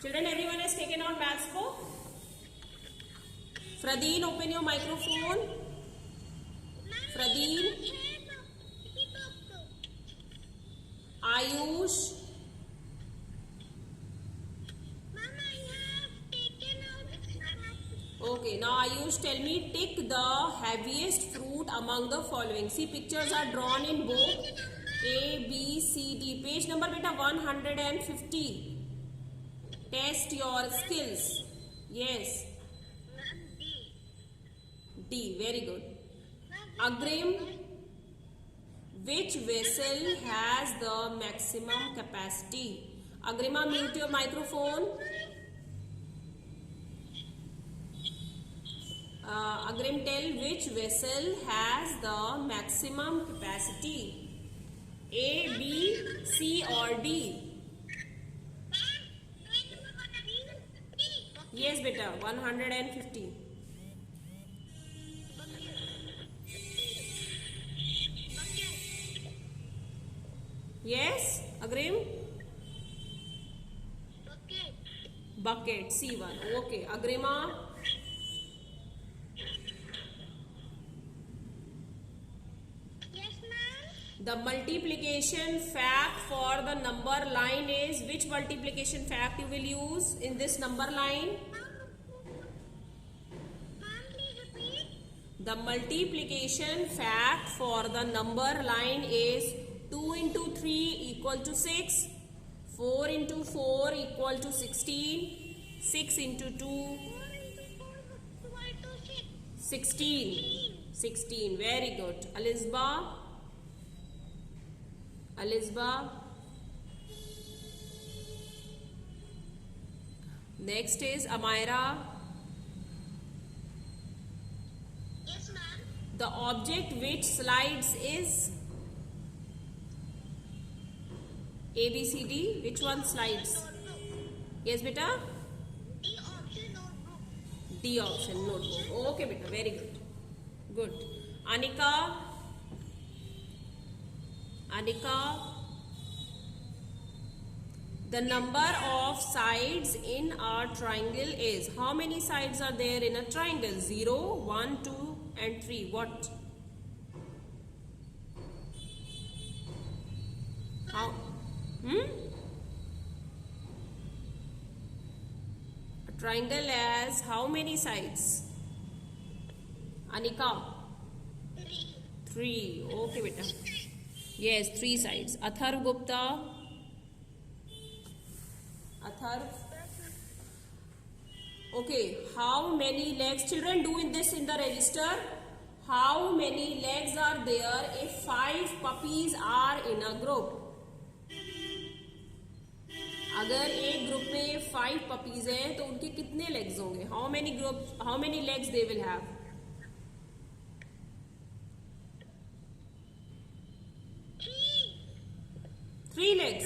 Children, everyone has taken out maths book. Fradeen, open your microphone. Fradeen. Ayush. Okay, now Ayush, tell me, tick the heaviest fruit among the following. See, pictures are drawn in book A, B, C, D. Page number beta 150. Test your skills. Yes. D. Very good. Agrim, which vessel has the maximum capacity? Agrima, mute your microphone. Agrim, tell which vessel has the maximum capacity? A, B, C or D? Yes, beta, 150. Yes, Agrim? Bucket, C1. Okay, Agrima? The multiplication fact for the number line is, which multiplication fact you will use in this number line? The multiplication fact for the number line is 2 into 3 equal to 6, 4 into 4 equal to 16, 6 into 2, 16. 16, very good. Alizba? Next is Amira. Yes, ma'am. The object which slides is A, B, C, D. Which one slides? Yes, beta? D option notebook. D option, notebook. Okay, beta, very good. Good. Anika? The number of sides in a triangle is, how many sides are there in a triangle? 0, 1, 2 and 3. What? How? A triangle has how many sides? Anika? 3. Okay, beta. Yes, 3 sides. Atharv Gupta? Atharv? Okay, how many legs? Children, do this in the register. How many legs are there if 5 puppies are in a group? अगर एक group में 5 puppies हैं तो उनके कितने legs होंगे? How many legs they will have? 3 legs.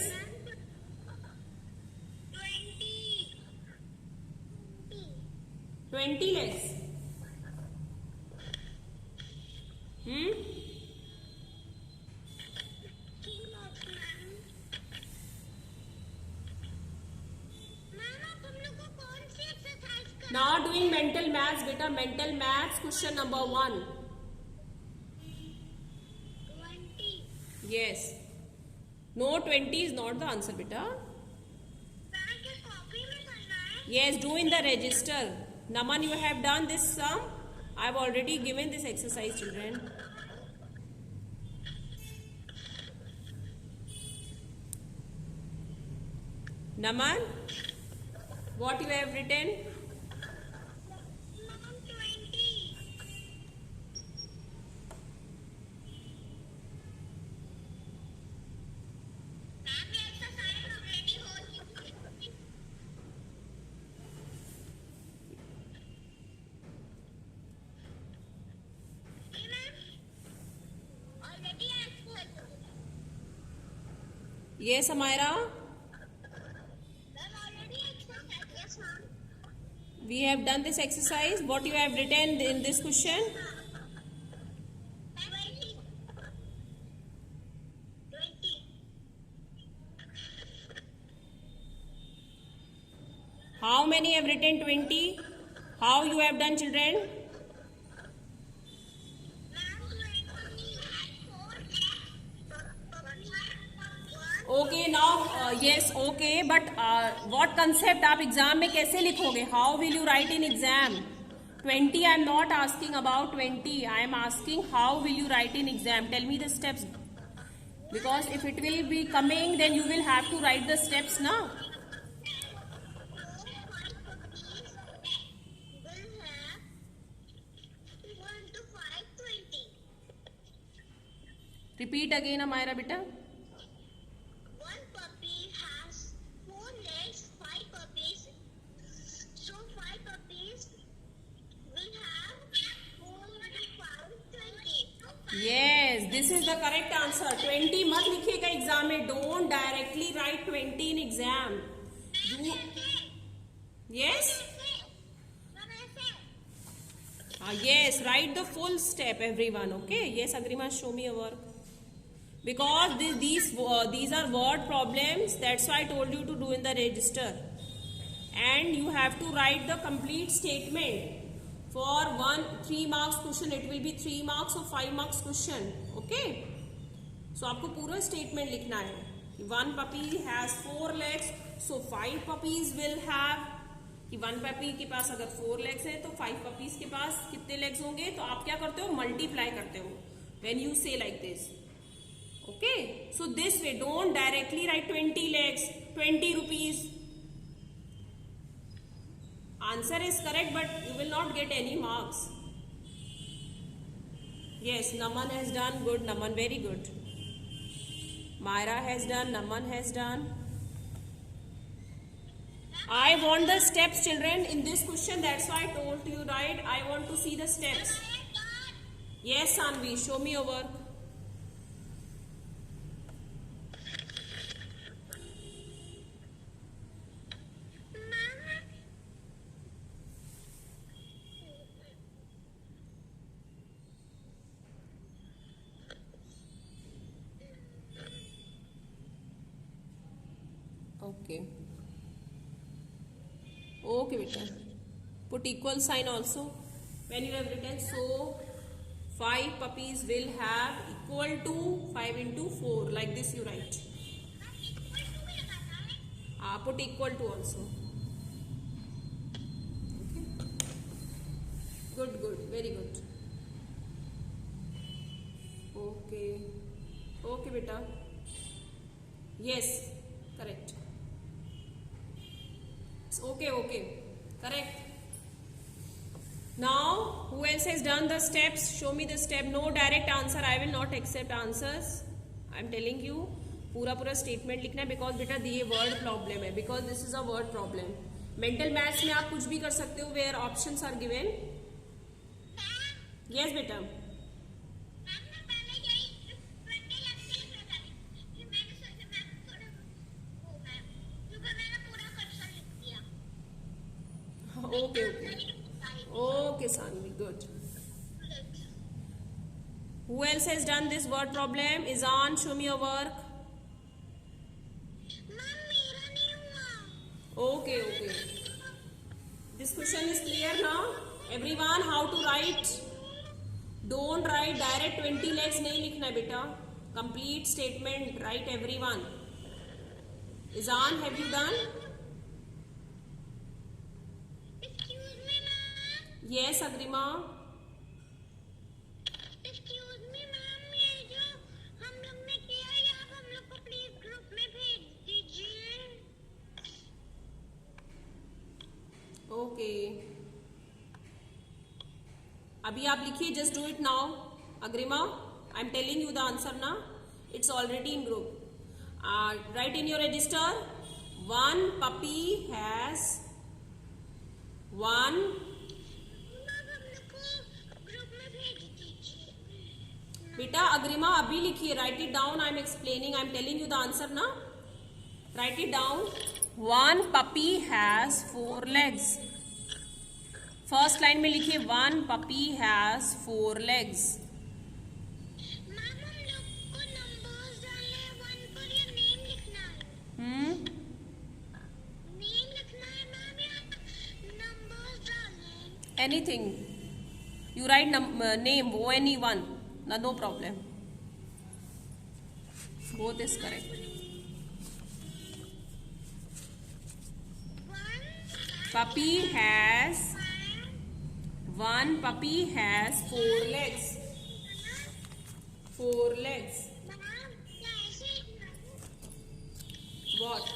20 legs. Now doing mental maths, beta. Mental maths, question number 1. 20. Yes. No, 20 is not the answer, beta. Yes, do in the register. Naman, you have done this sum. I have already given this exercise, children. Naman, what you have written? Yes, Amira. We have done this exercise. What you have written in this question? How many have written 20? How you have done, children? Okay, now yes, okay, but what concept आप exam में कैसे लिखोगे? How will you write in exam? 20 I am not asking about 20. I am asking how will you write in exam? Tell me the steps. Because if it will be coming, then you will have to write the steps now. Repeat again, Amira beta. One puppy has 4 legs, 5 puppies. So 5 puppies will have 4 multiplied 20. Yes, this is the correct answer. 20 मत लिखिएगा exam में. Don't directly write 20 in exam. Do yes. Yes, write the full step, everyone. Okay. Yes, Agrima, show me your work. Because these are word problems. That's why I told you to do in the register. And you have to write the complete statement. For 3 marks question, it will be 3 marks or 5 marks question. Okay. So आपको पूरा statement लिखना है. One puppy has 4 legs, so 5 puppies will have. कि 1 puppy के पास अगर 4 legs है तो 5 puppies के पास कितने legs होंगे? तो आप क्या करते हो? Multiply करते हो. When you say like this. Okay. So this way, don't directly write 20 legs, 20 rupees. Answer is correct, but you will not get any marks. Yes, Naman has done good. Naman, very good. Myra has done. Naman has done. I want the steps, children, in this question. That's why I told you, right? I want to see the steps. Yes, Sanvi, show me your work. Okay. Okay, beta. Put equal sign also. When you have written so, 5 puppies will have equal to 5 into 4. Like this you write. Put equal to also. Okay. Good, good. Very good. Okay. Okay, beta. Yes. Correct. Okay, okay. Correct. Now, who else has done the steps? Show me the step. No direct answer. I will not accept answers. I am telling you. पूरा statement लिखना है because बेटा ये word problem है. Because this is a word problem. Mental maths में आप कुछ भी कर सकते हो where options are given. Yes, बेटा. Okay, okay. Okay, Sanvi, good. Who else has done this word problem? Izan, show me your work. Okay, okay. This question is clear now. Everyone, how to write? Don't write direct 20 legs नहीं लिखना है बेटा. Complete statement. Write everyone. Izan, have you done? Yes, Agrima. Excuse me, ma'am, ये जो हम लोग ने किया है आप हम लोग को प्लीज ग्रुप में भेज दीजिए. Okay. अभी आप लिखिए. Just do it now. Agrima, I'm telling you the answer now. It's already in group. Write in your register. 1 puppy has 1. बेटा अग्रिमा अभी लिखिए. Write it down. I am explaining. I am telling you the answer ना. Write it down. 1 puppy has 4 legs. First line में लिखिए 1 puppy has 4 legs. Ma'am हम लोग को numbers डालने हैं 1 पर या नेम लिखना है. नेम लिखना है मैम या Anything. You write name ONE1. No problem. Both is correct. One puppy has 4 legs. 4 legs. What?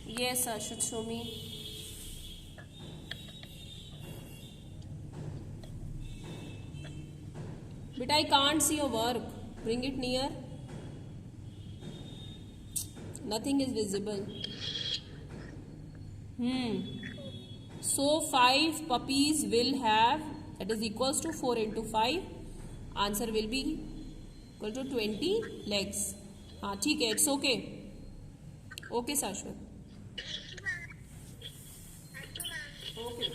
Yes, sir. Should show me. But I can't see your work. Bring it near. Nothing is visible. So 5 puppies will have, that is equals to 4 into 5. Answer will be equal to 20 legs. हाँ ठीक है, it's okay. Okay Shashwat. Okay.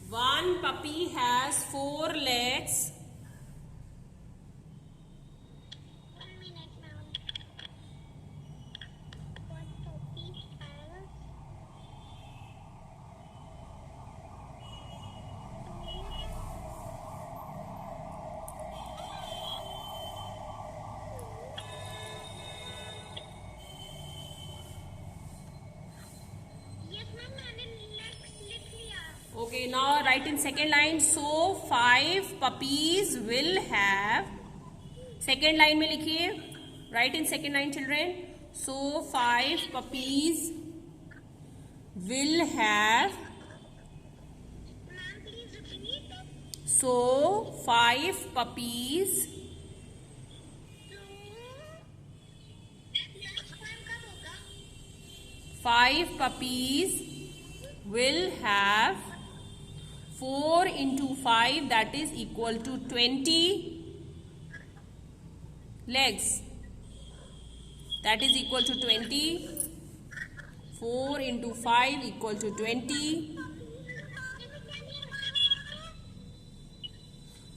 One puppy has 4 legs. Okay, now write in second line. So 5 puppies will have. Second line में लिखिए. Write in second line, children. So 5 puppies will have. So 5 puppies. Five puppies will have 4 into 5, that is equal to 20 legs. That is equal to 20. 4 into 5 equal to 20.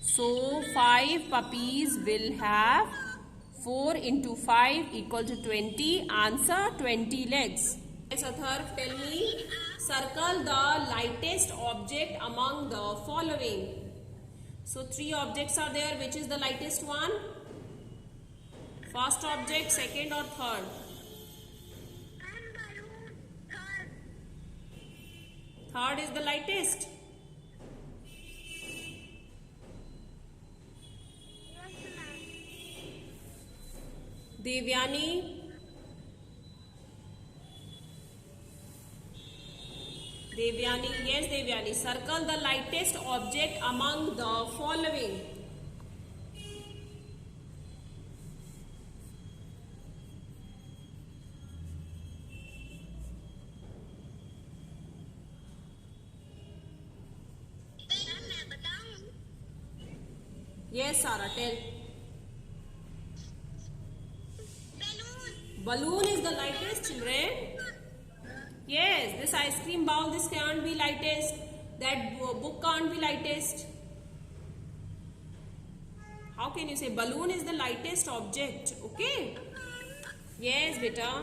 So 5 puppies will have 4 into 5 equal to 20. Answer 20 legs. Yes, Atharv, tell me. Circle the lightest object among the following. So 3 objects are there. Which is the lightest one? First object, second or third? Third is the lightest. Devyani. Devyani, yes Devyani. Circle the lightest object among the following. Yes Sarah, tell. Balloon is the lightest, children. Yes, this ice cream bowl, this can't be lightest. That book can't be lightest. How can you say balloon is the lightest object? Okay. Yes, beta.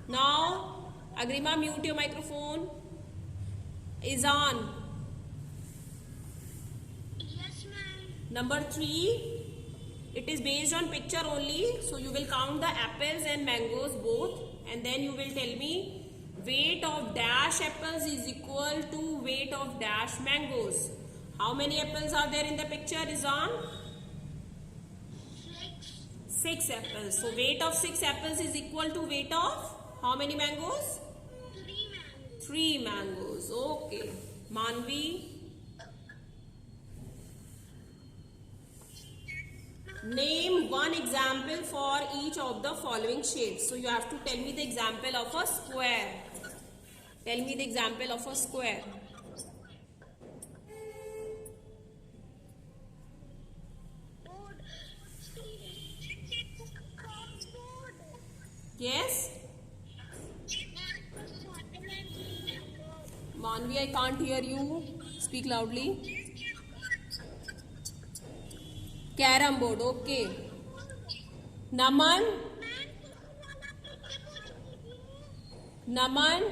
Now, Agrima, mute your microphone. Is on. Yes, ma'am. Number 3. It is based on picture only. So, you will count the apples and mangoes both. And then you will tell me weight of dash apples is equal to weight of dash mangoes. How many apples are there in the picture, Rizan? 6 apples. So weight of 6 apples is equal to weight of how many mangoes? 3 mangoes. Okay. Manvi. Name one example for each of the following shapes. So you have to tell me the example of a square. Tell me the example of a square. Yes? Manvi, I can't hear you. Speak loudly. Carom board, okay. Naman? Naman?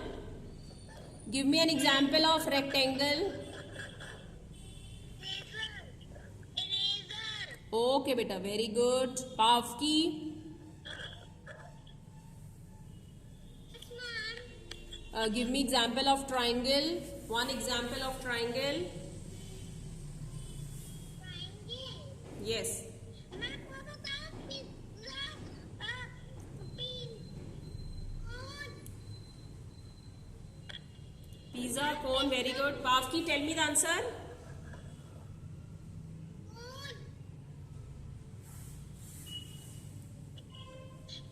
Give me an example of rectangle. eraser. Okay, beta, very good. Pavki. Yes, ma'am. Give me example of triangle. One example of triangle. Triangle. Yes. Ma'am, what about pizza? Pin. Cone. Pizza, cone, very good. Pavki, tell me the answer. Cone.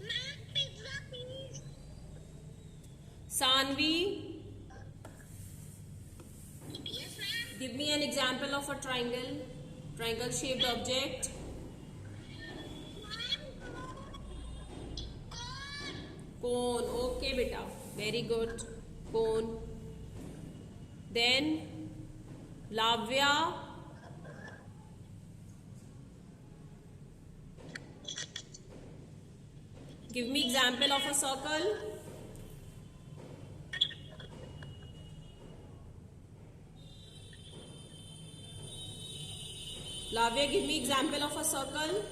Ma'am, pizza piece. Sanvi, Yes, ma'am. give me an example of a triangle. Triangle shaped object. Cone. Okay, beta. Very good. Cone. Then Lavya. Give me example of a circle. Lavya, give me example of a circle.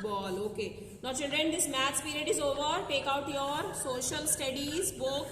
Ball. Okay. Now children, this maths period is over. Take out your social studies book.